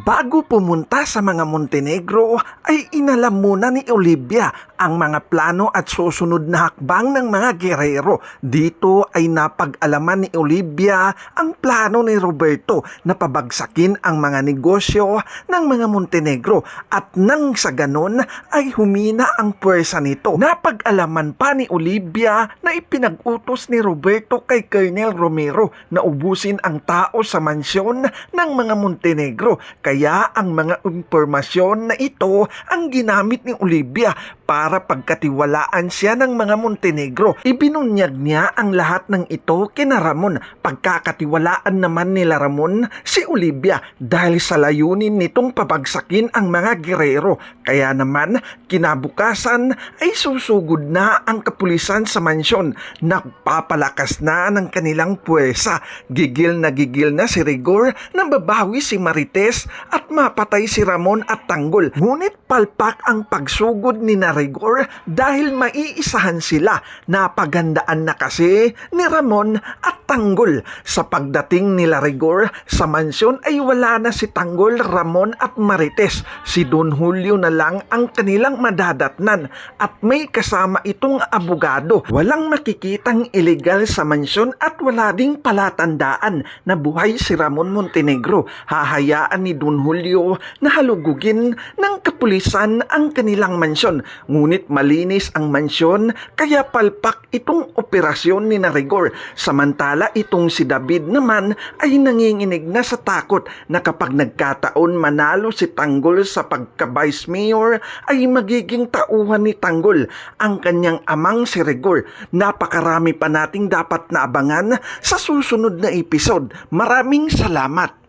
Bago pumunta sa mga Montenegro ay inalam muna ni Olivia ang mga plano at susunod na hakbang ng mga gerero. Dito ay napag-alaman ni Olivia ang plano ni Roberto na pabagsakin ang mga negosyo ng mga Montenegro at nang sa ganon ay humina ang puwersa nito. Napag-alaman pa ni Olivia na ipinag-utos ni Roberto kay Colonel Romero na ubusin ang tao sa mansyon ng mga Montenegro. Kaya ang mga impormasyon na ito ang ginamit ni Olivia para pagkatiwalaan siya ng mga Montenegro. Ibinunyag niya ang lahat ng ito kina Ramon. Pagkakatiwalaan naman nila Ramon si Olivia dahil sa layunin nitong pabagsakin ang mga gerero. Kaya naman kinabukasan ay susugod na ang kapulisan sa mansyon. Nagpapalakas na ng kanilang puwersa. Gigil na si Rigor na babawi si Marites at mapatay si Ramon at Tanggol. Ngunit palpak ang pagsugod ni Rigor dahil maiisahan sila. Napagandaan na kasi ni Ramon at Tanggol. Sa pagdating nila Rigor sa mansyon ay wala na si Tanggol, Ramon at Marites. Si Don Julio na lang ang kanilang madadatnan at may kasama itong abogado. Walang makikitang illegal sa mansyon at wala ding palatandaan na buhay si Ramon Montenegro. Hahayaan ni Don Julio na halugugin ng kapulisan ang kanilang mansyon. Ngunit malinis ang mansyon kaya palpak itong operasyon ni Rigor. Samantala itong si David naman ay nanginginig na sa takot na kapag nagkataon manalo si Tanggol sa pagka-vice mayor ay magiging tauhan ni Tanggol ang kanyang amang si Rigor. Napakarami pa nating dapat na abangan sa susunod na episode. Maraming salamat!